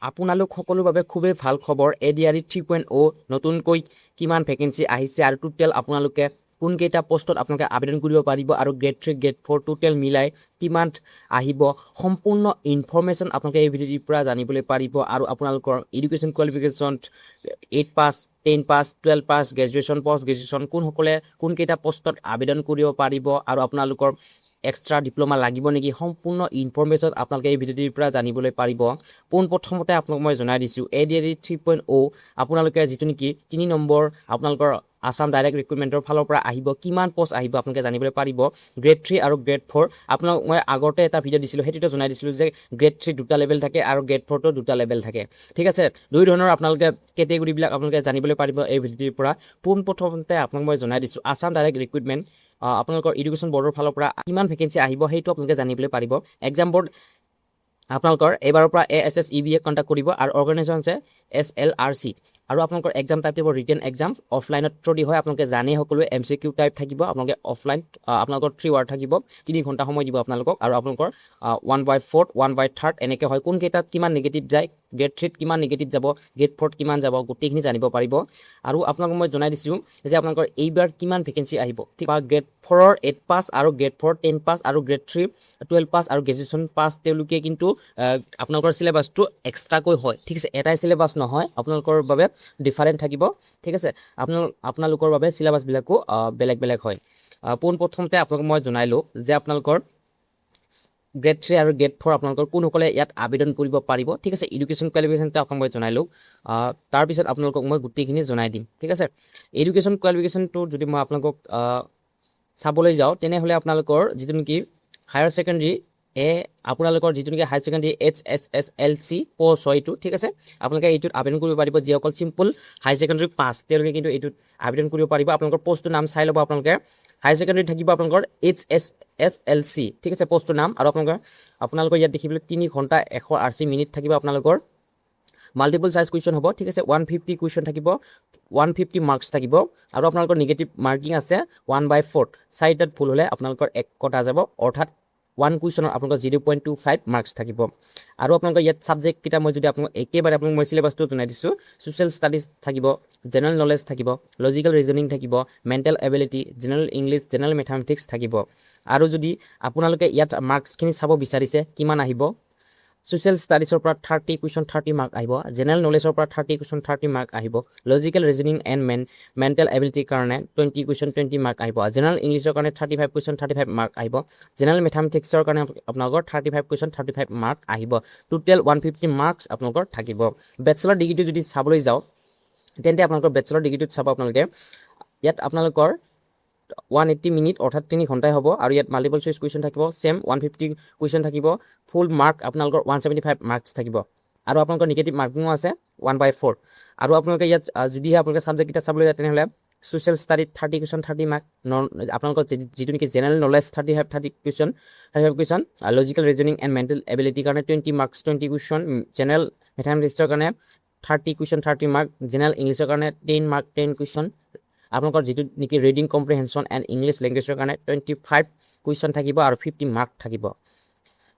আপোনালোক সকলোৰ বাবে খুবেই ভাল খবৰ এডিআৰই 3.0 নতুনকৈ কিমান ভেকেন্সি আহিছে আৰু টোটেল আপোনালোকে কোনকেইটা পোষ্টত আপোনালোকে আবেদন কৰিব পাৰিব আৰু গ্ৰেড 3 গ্ৰেড 4 টোটেল মিলাই কিমান আহিব সম্পূৰ্ণ ইনফৰমেশ্যন আপোনালোকে এই ভিডিঅ'ৰ পৰা জানিবলৈ পাৰিব আৰু আপোনালোকৰ এডুকেশ্যন কোৱালিফিকেশ্যন 8 পাছ 10 পাছ 12 পাছ গ্ৰেজুৱেশ্যন পোষ্ট গ্ৰেজুৱেশ্যন কোনসকলে কোনকেইটা পোষ্টত আবেদন কৰিব পাৰিব আৰু আপোনালোকৰ এক্সট্ৰা ডিপ্লোমা লাগিব নেকি সম্পূৰ্ণ ইনফৰমেশ্যন আপোনালোকে এই ভিডিঅ'ৰ পৰা জানিবলৈ পাৰিব পোনপ্ৰথমতে আপোনাক মই জনাই দিছোঁ এডিআৰই 3.0 আপোনালোকে যিটো নেকি 3 নম্বৰ আপোনালোকৰ আসাম ডাইৰেক্ট ৰিক্ৰুটমেণ্টৰ ফালৰ পৰা আহিব কিমান পোষ্ট আহিব আপোনালোকে জানিবলৈ পাৰিব গ্ৰেড 3 আৰু গ্ৰেড 4 আপোনাক মই আগতে এটা ভিডিঅ' দিছিলোঁ সেইটোতে জনাই দিছিলোঁ যে গ্ৰেড 3 দুটা লেভেল থাকে আৰু গ্ৰেড 4 টো দুটা লেভেল থাকে ঠিক আছে দুই ধৰণৰ আপোনালোকে কেটেগৰীবিলাক আপোনালোকে জানিবলৈ পাৰিব এই ভিডিঅ'ৰ পৰা পোনপ্ৰথমতে আপোনাক মই জনাই দিছোঁ আসাম ডাইৰেক্ট ৰিক্ৰুটমেণ্ট আপোনালোকৰ এডুকেশ্যন বৰ্ডৰ ফালৰ পৰা কিমান ভেকেন্সি আহিব সেইটো আপোনালোকে জানিবলৈ পাৰিব এক্সাম বৰ্ড আপোনালোকৰ এইবাৰৰ পৰা ASSEBA কণ্টেক্ট কৰিব আৰু অৰ্গেনাইজেশ্যন আছে SLRC আৰু আপোনালোকৰ এক্সাম টাইপ দিব ৰিটেন এক্সাম অফলাইনত থ্ৰুদি হয় আপোনালোকে জানে সকলোৱে MCQ টাইপ থাকিব আপোনালোকে অফলাইন আপোনালোকৰ 3 আৱাৰ থাকিব 3 ঘণ্টা সময় দিব আপোনালোকক আৰু আপোনালোকৰ 1/4 1/3 এনেকৈ হয় কোন কেইটাত কিমান নিগেটিভ যায় গ্ৰেড 3 কিমান নিগেটিভ যাব গ্ৰেড 4 কিমান যাব গোটেইখিনি জানিব পাৰিব আৰু আপোনালোকক মই জনাই দিছোঁ যে আপোনালোকৰ এইবাৰ কিমান ভেকেন্সি আহিব ঠিক আছে গ্ৰেড 4 ৰ 8 পাছ আৰু গ্ৰেড 4 10 পাছ আৰু গ্ৰেড 3 12 পাছ আৰু গ্ৰেজুৱেশ্যন পাছ তেওঁলোকে কিন্তু আপোনালোকৰ সিলেবাসটো এক্সট্ৰাকৈ হয় ঠিক আছে এটাই সিলেবাস নহয় আপোনালোকৰ বাবে ডিফাৰেণ্ট থাকিব ঠিক আছে আপোনালোকৰ বাবে সিলেবাসবিলাকো বেলেগ বেলেগ হয় পোনপ্ৰথমতে আপোনালোকক মই জনাইলোঁ যে আপোনালোকৰ গ্ৰেড 3 আৰু গ্ৰেড 4 আপোনালোকৰ কোনসকলে ইয়াত আবেদন কৰিব পাৰিব ঠিক আছে এডুকেশ্যন কোৱালিফিকেশ্যনটো আপোনাক মই জনাইলোঁ তাৰপিছত আপোনালোকক মই গোটেইখিনি জনাই দিম ঠিক আছে এডুকেশ্যন কোৱালিফিকেশ্যনটো যদি মই আপোনালোকক চাবলৈ যাওঁ তেনেহ'লে আপোনালোকৰ যিটো নেকি হায়াৰ ছেকেণ্ডেৰী আপোনালোকৰ যিটো নেকি হায়াৰ ছেকেণ্ডেৰী HSSLC পষ্ট হয় এইটো ঠিক আছে আপোনালোকে এইটোত আবেদন কৰিব পাৰিব যিসকল চিম্পল হায়াৰ ছেকেণ্ডেৰী পাছ তেওঁলোকে কিন্তু এইটোত আবেদন কৰিব পাৰিব আপোনালোকৰ পষ্টটোৰ নাম চাই ল'ব আপোনালোকে হায়াৰ ছেকেণ্ডেৰী থাকিব আপোনালোকৰ HSSLC ঠিক আছে পষ্টটোৰ নাম আৰু আপোনালোকৰ ইয়াত দেখিবলৈ 3 ঘণ্টা 180 মিনিট থাকিব আপোনালোকৰ মাল্টিপল চাইজ কুৱেশ্যন হ'ব ঠিক আছে 150 কুৱেশ্যন থাকিব 150 মাৰ্কছ থাকিব আৰু আপোনালোকৰ নিগেটিভ মাৰ্কিং আছে 1/4 চাৰিটাত ভুল হ'লে আপোনালোকৰ 1 কটা যাব অৰ্থাৎ 1 কুৱেশ্যনৰ আপোনালোকৰ 0.25 মাৰ্কছ থাকিব আৰু আপোনালোকৰ ইয়াত ছাবজেক্ট কেইটা মই যদি আপোনাক একেবাৰে আপোনাক মই সিলেবাসটো জনাই দিছোঁ ছ'চিয়েল ষ্টাডিজ থাকিব জেনেৰেল নলেজ থাকিব লজিকেল ৰিজনিং থাকিব mental ability general English general mathematics থাকিব আৰু যদি আপোনালোকে ইয়াত মাৰ্কছখিনি চাব বিচাৰিছে কিমান আহিব ছ'চিয়েল ষ্টাডিজৰ পৰা 30 কুৱেশ্যন 30 মাৰ্ক আহিব জেনেৰেল নলেজৰ পৰা 30 কুৱেশ্যন 30 মাৰ্ক আহিব লজিকেল ৰিজনিং এণ্ড মেণ্টেল এবিলিটিৰ কাৰণে 20 কুৱেশ্যন 20 মাৰ্ক আহিব জেনেৰেল ইংলিছৰ কাৰণে 35 কুৱেশ্যন 35 মাৰ্ক আহিব জেনেৰেল মেথামেটিক্সৰ কাৰণে আপোনালোকৰ 35 কুৱেশ্যন 35 মাৰ্ক আহিব টোটেল 150 মাৰ্কছ আপোনালোকৰ থাকিব বেচেলৰ ডিগ্ৰীটো যদি চাবলৈ যাওঁ তেন্তে আপোনালোকৰ বেচেলৰ ডিগ্ৰীটোত চাব আপোনালোকে ইয়াত আপোনালোকৰ 180 মিনিট অৰ্থাৎ 3 ঘণ্টাই হ'ব আৰু ইয়াত মাল্টিপল চইচ কুৱেশ্যন থাকিব সেম 150 কুৱেশ্যন থাকিব ফুল মাৰ্ক আপোনালোকৰ 175 মাৰ্কছ থাকিব আৰু আপোনালোকৰ নিগেটিভ মাৰ্কিঙো আছে 1/4 আৰু আপোনালোকে ইয়াত যদিহে আপোনালোকে ছাবজেক্ট কেইটা চাবলৈ যায় তেনেহ'লে ছ'চিয়েল ষ্টাডিত 30 কুৱেশ্যন 30 মাৰ্ক আপোনালোকৰ যিটো নেকি general knowledge 35 question logical reasoning and mental এবিলিটিৰ কাৰণে 20 মাৰ্কছ 20 কুৱেশ্যন জেনেৰেল মেথামেটিক্সৰ কাৰণে 30 কুৱেশ্যন 30 মাৰ্ক জেনেৰেল ইংলিছৰ কাৰণে 10 মাৰ্ক 10 কুৱেশ্যন আপোনালোকৰ যিটো নেকি ৰিডিং কম্প্ৰিহেনশ্যন এণ্ড ইংলিছ লেংগুৱেজৰ কাৰণে 25 কুৱেশ্যন থাকিব আৰু 50 মাৰ্ক থাকিব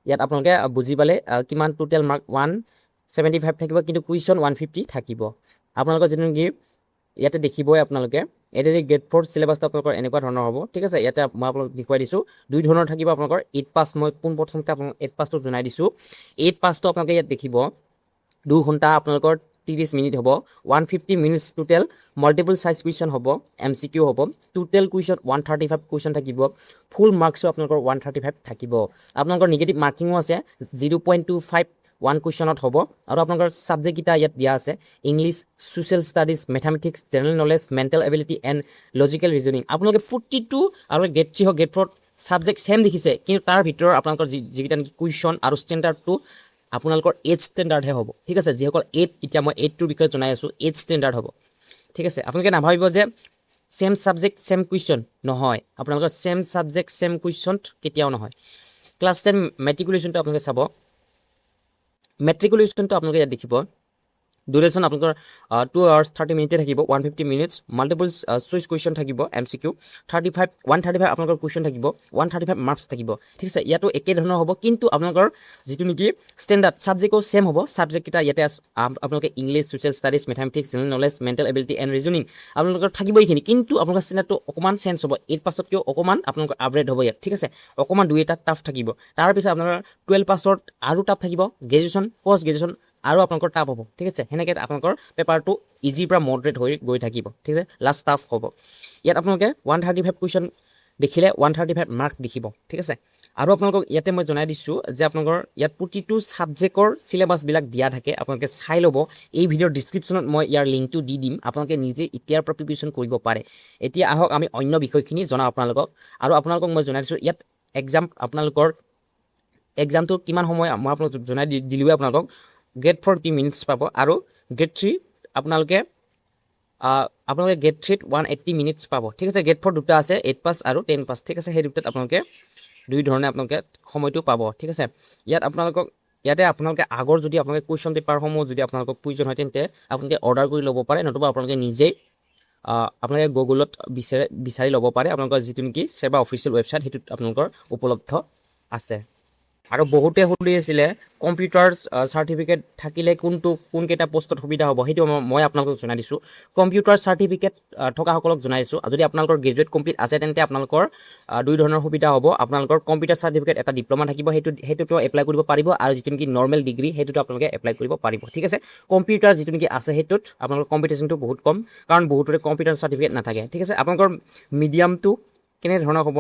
ইয়াত আপোনালোকে বুজি পালে কিমান টোটেল মাৰ্ক 175 থাকিব কিন্তু কুৱেশ্যন 150 থাকিব আপোনালোকৰ যিটো নেকি ইয়াতে দেখিবই আপোনালোকে এডিআৰই গ্ৰেড 4 চিলেবাছটো আপোনালোকৰ এনেকুৱা ধৰণৰ হ'ব ঠিক আছে ইয়াতে মই আপোনালোক দেখুৱাই দিছোঁ দুই ধৰণৰ থাকিব আপোনালোকৰ 8 পাছ মই পোনপ্ৰথমতে আপোনালোক 8 পাছটো জনাই দিছোঁ 8 পাছটো আপোনালোকে ইয়াত দেখিব 2 ঘণ্টা আপোনালোকৰ 30 মিনিট হ'ব 150 minutes total multiple size question হ'ব MCQ হ'ব টোটেল কুৱেশ্যন 135 কুৱেশ্যন থাকিব ফুল মাৰ্কছো আপোনালোকৰ 135 থাকিব আপোনালোকৰ নিগেটিভ মাৰ্কিঙো আছে 0.25 1 কুৱেশ্যনত হ'ব আৰু আপোনালোকৰ ছাবজেক্ট কেইটা ইয়াত দিয়া আছে English social studies mathematics general knowledge mental ability and logical reasoning আপোনালোকে প্ৰতিটো আৰু গ্ৰেড 3 হওক গ্ৰেড 4 ছাবজেক্ট ছেম দেখিছে কিন্তু তাৰ ভিতৰত আপোনালোকৰ যিকেইটা নেকি কুৱেশ্যন আৰু ষ্টেণ্ডাৰ্ডটো আপোনালোকৰ 8 ষ্টেণ্ডাৰ্ডহে হ'ব ঠিক আছে যিসকল 8 এতিয়া মই 8টোৰ বিষয়ে জনাই আছোঁ 8 ষ্টেণ্ডাৰ্ড হ'ব ঠিক আছে আপোনালোকে নাভাবিব যে ছেম ছাবজেক্ট ছেম কুৱেশ্যন নহয় আপোনালোকৰ ছেম ছাবজেক্ট ছেম কুৱেশ্যন কেতিয়াও নহয় ক্লাছ 10 মেট্ৰিকুলেশ্যনটো আপোনালোকে চাব মেট্ৰিকুলেশ্যনটো আপোনালোকে ইয়াত দেখিব ডিউৰেশ্যন আপোনালোকৰ 2 hours 30 minute থাকিব 150 minutes মাল্টিপল চইচ কুৱেশ্যন থাকিব MCQ 135 আপোনালোকৰ কুৱেশ্যন থাকিব 135 মাৰ্কছ থাকিব ঠিক আছে ইয়াতো একে ধৰণৰ হ'ব কিন্তু আপোনালোকৰ যিটো নেকি ষ্টেণ্ডাৰ্ড ছাবজেক্টও সেম হ'ব ছাবজেক্টকেইটা ইয়াতে আপোনালোকে English social studies mathematics general knowledge mental ability and reasoning আপোনালোকৰ থাকিব এইখিনি কিন্তু আপোনালোকৰ ষ্টেণ্ডাৰ্ডটো অকণমান চেঞ্জ হ'ব 8 পাছতকৈও অকণমান আপোনালোকৰ আপগ্ৰেড হ'ব ইয়াত ঠিক আছে অকণমান দুই এটা টাফ থাকিব তাৰপিছত আপোনালোকৰ 12 পাছত আৰু টাফ থাকিব গ্ৰেজুৱেশ্যন পষ্ট গ্ৰেজুৱেশ্যন আৰু আপোনালোকৰ টাফ হ'ব ঠিক আছে সেনেকৈ আপোনালোকৰ পেপাৰটো ইজিৰ পৰা মডাৰেট হৈ গৈ থাকিব ঠিক আছে লাষ্ট টাফ হ'ব ইয়াত আপোনালোকে 135 কুৱেশ্যন দেখিলে 135 মাৰ্ক দেখিব ঠিক আছে আৰু আপোনালোকক ইয়াতে মই জনাই দিছোঁ যে আপোনালোকৰ ইয়াত প্ৰতিটো ছাবজেক্টৰ চিলেবাছবিলাক দিয়া থাকে আপোনালোকে চাই ল'ব এই ভিডিঅ'ৰ ডিছক্ৰিপশ্যনত মই ইয়াৰ লিংকটো দি দিম আপোনালোকে নিজে এতিয়াৰ পৰা প্ৰিপেৰেশ্যন কৰিব পাৰে এতিয়া আহক আমি অন্য বিষয়খিনি জনাওঁ আপোনালোকক আৰু আপোনালোকক মই জনাই দিছোঁ ইয়াত আপোনালোকৰ এক্সামটো কিমান সময় মই আপোনালোকক জনাই দিলোঁৱে আপোনালোকক গ্ৰেড 4 30 মিনিটছ পাব আৰু গ্ৰেড 3 আপোনালোকে গ্ৰেড 3ত 180 মিনিটছ পাব ঠিক আছে গ্ৰেড 4 দুটা আছে 8 পাছ আৰু 10 পাছ ঠিক আছে সেই দুটাত আপোনালোকে দুই ধৰণে আপোনালোকে সময়টো পাব ঠিক আছে ইয়াতে আপোনালোকে আগৰ যদি আপোনালোকে কুৱেশ্যন পেপাৰসমূহ যদি আপোনালোকক প্ৰয়োজন হয় তেন্তে আপোনালোকে অৰ্ডাৰ কৰি ল'ব পাৰে নতুবা আপোনালোকে নিজেই আপোনালোকে গুগলত বিচাৰি ল'ব পাৰে আপোনালোকৰ যিটো নেকি সেৱা অফিচিয়েল ৱেবছাইট সেইটোত আপোনালোকৰ উপলব্ধ আছে আৰু বহুতে সুধি আছিলে কম্পিউটাৰ চাৰ্টিফিকেট থাকিলে কোনকেইটা পোষ্টত সুবিধা হ'ব সেইটো মই আপোনালোকক জনাই দিছোঁ কম্পিউটাৰ চাৰ্টিফিকেট থকাসকলক জনাইছোঁ যদি আপোনালোকৰ গ্ৰেজুৱেট কমপ্লিট আছে তেন্তে আপোনালোকৰ দুই ধৰণৰ সুবিধা হ'ব আপোনালোকৰ কম্পিউটাৰ চাৰ্টিফিকেট এটা ডিপ্ল'মা থাকিব সেইটোতো এপ্লাই কৰিব পাৰিব আৰু যিটো নেকি নৰ্মেল ডিগ্ৰী সেইটোতো আপোনালোকে এপ্লাই কৰিব পাৰিব ঠিক আছে কম্পিউটাৰ যিটো নেকি আছে সেইটোত আপোনালোকৰ কম্পিটিশ্যনটো বহুত কম কাৰণ বহুতৰে কম্পিউটাৰ চাৰ্টিফিকেট নাথাকে ঠিক আছে আপোনালোকৰ মিডিয়ামটো কেনেধৰণৰ হ'ব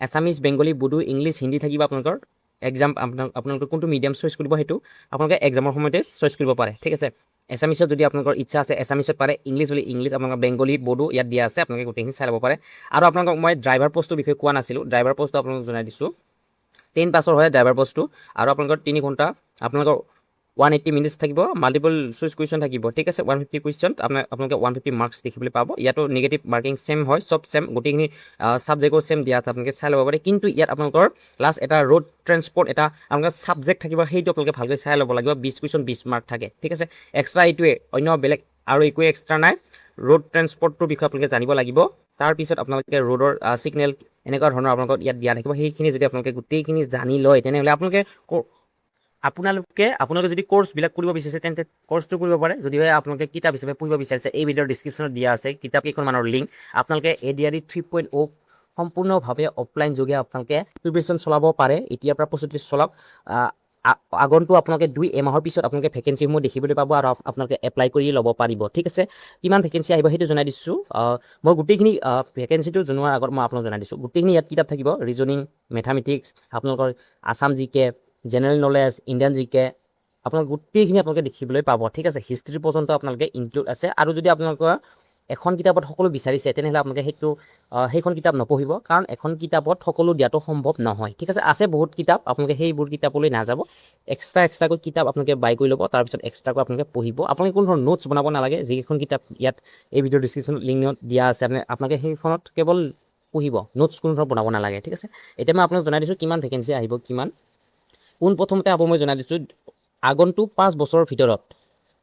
এছামিজ বেংগলী বড়ো ইংলিছ হিন্দী থাকিব আপোনালোকৰ আপোনালোকে কোনটো মিডিয়াম চইচ কৰিব সেইটো আপোনালোকে এক্সামৰ সময়তে চইচ কৰিব পাৰে ঠিক আছে এছামিছত যদি আপোনালোকৰ ইচ্ছা আছে এছামিছত পাৰে ইংলিছ বুলি ইংলিছ আপোনালোকৰ বেংগলী বড়ো ইয়াত দিয়া আছে আপোনালোকে গোটেইখিনি চাই ল'ব পাৰে আৰু আপোনালোকক মই ড্ৰাইভাৰ পষ্টৰ বিষয়ে কোৱা নাছিলোঁ ড্ৰাইভাৰ পষ্টটো আপোনালোকক জনাই দিছোঁ 10 পাছৰ হয় ড্ৰাইভাৰ পষ্টটো আৰু আপোনালোকৰ 3 ঘণ্টা আপোনালোকৰ 180 মিনিটছ থাকিব মাল্টিপল চইচ কুৱেশ্যন থাকিব ঠিক আছে 150 কুৱেশ্যন আপোনালোকে 150 মাৰ্কছ দেখিবলৈ পাব ইয়াতো নিগেটিভ মাৰ্কিং ছেম হয় চব ছেম গোটেইখিনি ছাবজেক্টৰ ছেম দিয়া আছে আপোনালোকে চাই ল'ব পাৰে কিন্তু ইয়াত আপোনালোকৰ লাষ্ট এটা ৰোড ট্ৰেন্সপৰ্ট এটা আপোনালোকৰ ছাবজেক্ট থাকিব সেইটো আপোনালোকে ভালকৈ চাই ল'ব লাগিব 20 কুৱেশ্যন 20 মাৰ্ক থাকে ঠিক আছে এক্সট্ৰা এইটোৱে অন্য বেলেগ আৰু একোৱে এক্সট্ৰা নাই ৰোড ট্ৰেন্সপৰ্টটোৰ বিষয়ে আপোনালোকে জানিব লাগিব তাৰপিছত আপোনালোকে ৰোডৰ ছিগনেল এনেকুৱা ধৰণৰ আপোনালোকৰ ইয়াত দিয়া থাকিব সেইখিনি যদি আপোনালোকে গোটেইখিনি জানি লয় তেনেহ'লে আপোনালোকে যদি কোৰ্চবিলাক কৰিব বিচাৰিছে তেন্তে কোৰ্চটো কৰিব পাৰে যদিহে আপোনালোকে কিতাপ হিচাপে পঢ়িব বিচাৰিছে এই ভিডিঅ'ৰ ডিছক্ৰিপশ্যনত দিয়া আছে কিতাপ কেইখনমানৰ লিংক আপোনালোকে ADRE 3.0 সম্পূৰ্ণভাৱে অফলাইন যোগে আপোনালোকে প্ৰিপেৰেশ্যন চলাব পাৰে এতিয়াৰ পৰা প্ৰস্তুতি চলাওক আগন্তুক আপোনালোকে 2 এমাহৰ পিছত আপোনালোকে ভেকেঞ্চিসমূহ দেখিবলৈ পাব আৰু আপোনালোকে এপ্লাই কৰি ল'ব পাৰিব ঠিক আছে কিমান ভেকেঞ্চি আহিব সেইটো জনাই দিছোঁ মই গোটেইখিনি ভেকেঞ্চিটো জনোৱাৰ আগত মই আপোনালোকক জনাই দিছোঁ গোটেইখিনি ইয়াত কিতাপ থাকিব ৰিজনিং মেথামেটিক্স আপোনালোকৰ আছাম জিকে জেনেৰেল নলেজ ইণ্ডিয়ান জিকে আপোনালোকে গোটেইখিনি আপোনালোকে দেখিবলৈ পাব ঠিক আছে হিষ্ট্ৰী পৰ্যন্ত আপোনালোকে ইনক্লুড আছে আৰু যদি আপোনালোকৰ এখন কিতাপত সকলো বিচাৰিছে তেনেহ'লে আপোনালোকে সেইখন কিতাপ নপঢ়িব কাৰণ এখন কিতাপত সকলো দিয়াটো সম্ভৱ নহয় ঠিক আছে বহুত কিতাপ আপোনালোকে সেইবোৰ কিতাপলৈ নাযাব এক্সট্ৰাকৈ কিতাপ আপোনালোকে বাই কৰি ল'ব তাৰপিছত এক্সট্ৰাকৈ আপোনালোকে পঢ়িব আপোনালোকে কোনো ধৰণৰ নোটছ বনাব নালাগে যিকেইখন কিতাপ ইয়াত এই ভিডিঅ'ৰ ডিছক্ৰিপশ্যন লিংকত দিয়া আছে আপোনালোকে সেইখনত কেৱল পঢ়িব নোটছ কোনো ধৰণৰ বনাব নালাগে ঠিক আছে এতিয়া মই আপোনালোকক জনাই দিছোঁ কিমান ভেকেঞ্চি আহিব পোনপ্ৰথমতে মই জনাই দিছোঁ আগন্তুক 5 বছৰৰ ভিতৰত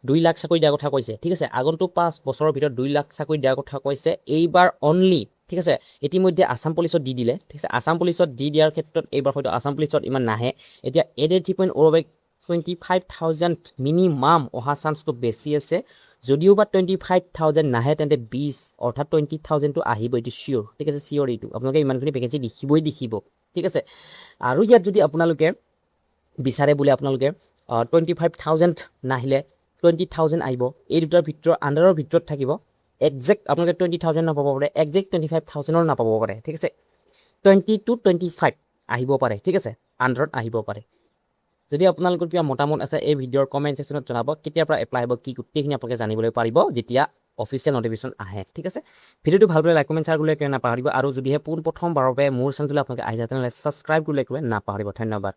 2 লাখ চাকৰি দিয়াৰ কথা কৈছে ঠিক আছে আগন্তুক 5 বছৰৰ ভিতৰত 2 লাখ চাকৰি দিয়াৰ কথা কৈছে এইবাৰ অনলি ঠিক আছে ইতিমধ্যে আছাম পুলিচত দি দিলে ঠিক আছে আছাম পুলিচত দি দিয়াৰ ক্ষেত্ৰত এইবাৰ হয়তো আছাম পুলিচত ইমান নাহে এতিয়া ADRE 3.0 25,000 মিনিমাম অহা চান্সটো বেছি আছে যদিও বা 25,000 নাহে তেন্তে 20 অৰ্থাৎ 20,000টো আহিব এইটো চিয়'ৰ ঠিক আছে চিয়'ৰ এইটো আপোনালোকে ইমানখিনি ভেকেঞ্চি দেখিব ঠিক আছে আৰু ইয়াত যদি আপোনালোকে বিচাৰে বোলে আপোনালোকে 25,000 নাহিলে 20,000 আহিব এই দুটাৰ ভিতৰত আণ্ডাৰৰ ভিতৰত থাকিব একজেক্ট আপোনালোকে 20,000 নাপাব পাৰে একজেক্ট 25,000ৰ নাপাব পাৰে ঠিক আছে 20 to 25 আহিব পাৰে ঠিক আছে আণ্ডাৰত আহিব পাৰে যদি আপোনালোকৰ কিবা মতামত আছে এই ভিডিঅ'ৰ কমেণ্ট ছেকশ্যনত জনাব কেতিয়াৰ পৰা এপ্লাই হ'ব কি গোটেইখিনি আপোনালোকে জানিবলৈ পাৰিব যেতিয়া অফিচিয়েল নটিফিকেশ্যন আহে ঠিক আছে ভিডিঅ'টো ভাল পালে লাইক কমেণ্ট শ্বেয়াৰ কৰিবলৈ নাপাহৰিব আৰু যদিহে পোনপ্ৰথমবাৰৰ বাবে মোৰ চেনেললৈ আপোনালোকে আহি যায় তেনেহ'লে ছাবস্ক্ৰাইব কৰিবলৈ নাপাহৰিব ধন্যবাদ